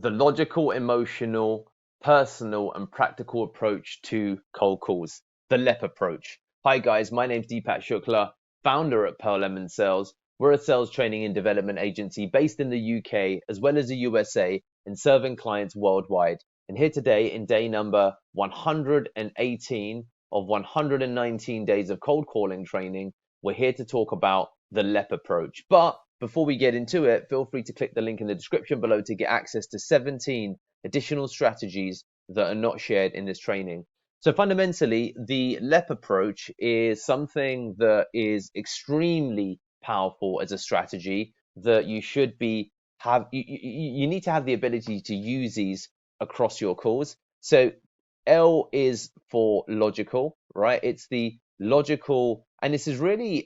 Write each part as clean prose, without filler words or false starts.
the logical, emotional, personal, and practical approach to cold calls, the LEP approach. Hi, guys. My name's Deepak Shukla, founder at Pearl Lemon Sales. We're a sales training and development agency based in the UK as well as the USA and serving clients worldwide. And here today in day number 118 of 119 days of cold calling training, we're here to talk about the LEP approach. But before we get into it, feel free to click the link in the description below to get access to 17 additional strategies that are not shared in this training. So fundamentally, the LEP approach is something that is extremely powerful as a strategy that you should be you need to have the ability to use these across your calls. So L is for logical, right? It's the logical, and this is really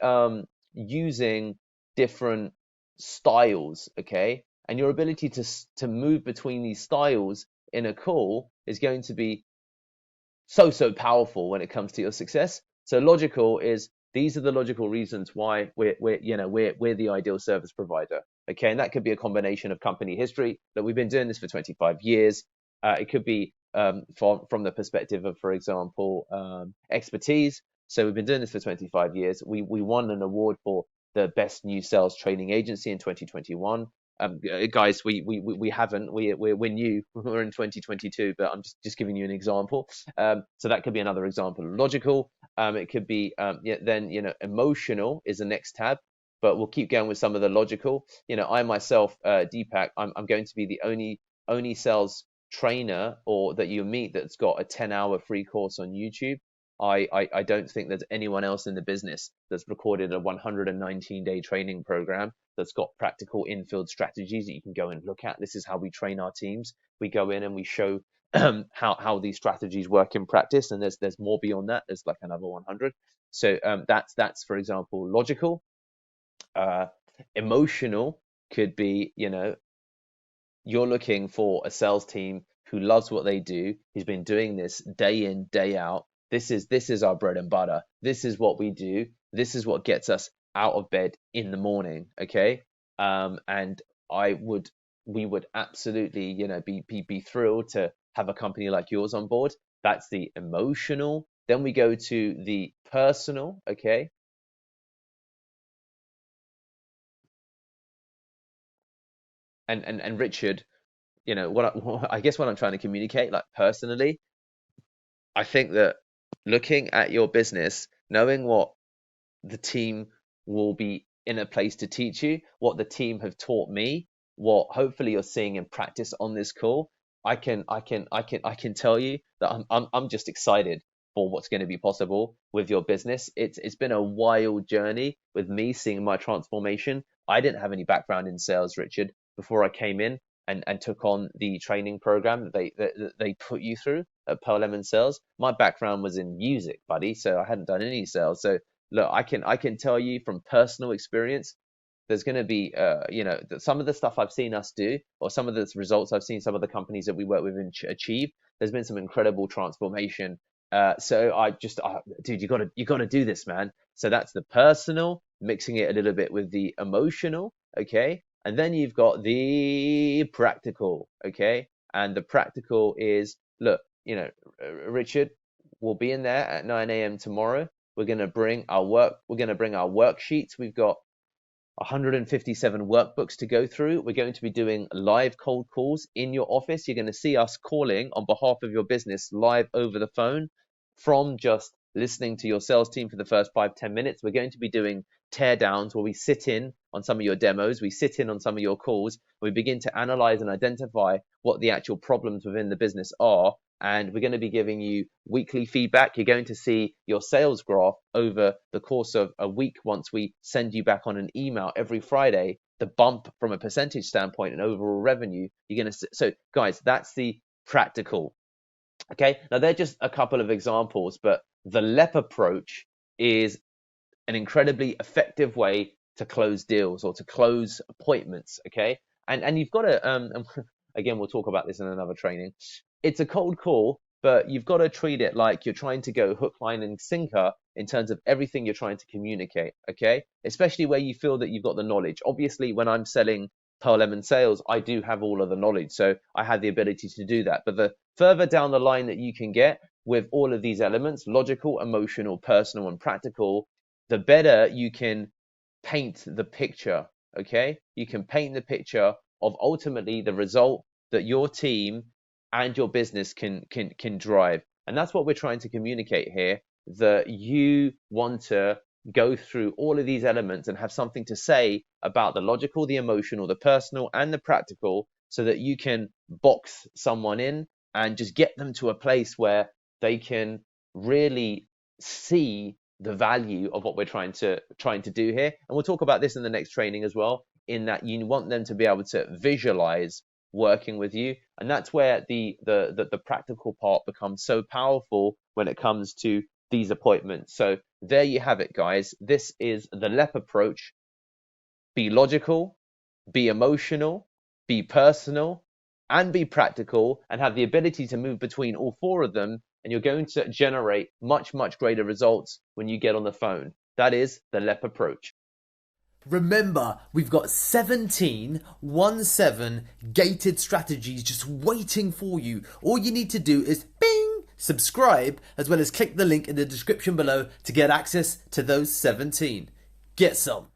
using different styles, okay? And your ability to move between these styles in a call is going to be so powerful when it comes to your success. So logical is these are the logical reasons why we're the ideal service provider. Okay, and that could be a combination of company history that we've been doing this for 25 years. It could be from the perspective of, for example, expertise. So we've been doing this for 25 years. We won an award for the best new sales training agency in 2021. Guys, we haven't. We're new. We're in 2022, but I'm just giving you an example. So that could be another example. Logical. It could be then emotional is the next tab, but we'll keep going with some of the logical. I myself, Deepak, I'm going to be the only sales trainer or that you meet that's got a 10-hour free course on YouTube. I don't think there's anyone else in the business that's recorded a 119-day training program that's got practical in-field strategies that you can go and look at. This is how we train our teams. We go in and we show how these strategies work in practice, and there's more beyond that. There's like another 100. So that's for example logical. Emotional could be you're looking for a sales team who loves what they do, who's been doing this day in, day out. This is our bread and butter. This is what we do. This is what gets us out of bed in the morning. Okay. And we would absolutely, be thrilled to have a company like yours on board. That's the emotional. Then we go to the personal. Okay. And Richard, I guess what I'm trying to communicate, like personally, I think that looking at your business, knowing what the team will be in a place to teach you, what the team have taught me, what hopefully you're seeing in practice on this call, I can tell you that I'm just excited for what's going to be possible with your business. It's been a wild journey with me seeing my transformation. I didn't have any background in sales, Richard, before I came in and took on the training program that they put you through at Pearl Lemon Sales. My background was in music, buddy, so I hadn't done any sales. So look, I can tell you from personal experience, there's going to be some of the stuff I've seen us do, or some of the results I've seen some of the companies that we work with achieve. There's been some incredible transformation. So dude, you got to do this, man. So that's the personal, mixing it a little bit with the emotional, okay, and then you've got the practical, okay, and the practical is look, Richard will be in there at 9 a.m. tomorrow. We're going to bring our worksheets. We've got 157 workbooks to go through. We're going to be doing live cold calls in your office. You're going to see us calling on behalf of your business live over the phone from just listening to your sales team for the first 5-10 minutes. We're going to be doing tear downs where we sit in on some of your demos, we sit in on some of your calls, we begin to analyze and identify what the actual problems within the business are, and we're going to be giving you weekly feedback. You're going to see your sales graph over the course of a week once we send you back on an email every Friday, the bump from a percentage standpoint and overall revenue. You're going to so guys, that's the practical. Okay, now they're just a couple of examples, but the LEP approach is an incredibly effective way to close deals or to close appointments. Okay, and you've got to again, we'll talk about this in another training. It's a cold call, but you've got to treat it like you're trying to go hook, line, and sinker in terms of everything you're trying to communicate. Okay, especially where you feel that you've got the knowledge. Obviously, when I'm selling Pearl Lemon Sales, I do have all of the knowledge. So I had the ability to do that. But the further down the line that you can get with all of these elements, logical, emotional, personal, and practical, the better you can paint the picture. Okay. You can paint the picture of ultimately the result that your team and your business can drive. And that's what we're trying to communicate here, that you want to go through all of these elements and have something to say about the logical, the emotional, the personal, and the practical, so that you can box someone in and just get them to a place where they can really see the value of what we're trying to do here. And we'll talk about this in the next training as well, in that you want them to be able to visualize working with you. And that's where the practical part becomes so powerful when it comes to these appointments. So there you have it, guys. This is the LEPP approach. Be logical, be emotional, be personal, and be practical, and have the ability to move between all four of them. And you're going to generate much, much greater results when you get on the phone. That is the LEPP approach. Remember, we've got 17 gated strategies just waiting for you. All you need to do is bing, subscribe, as well as click the link in the description below to get access to those 17. Get some.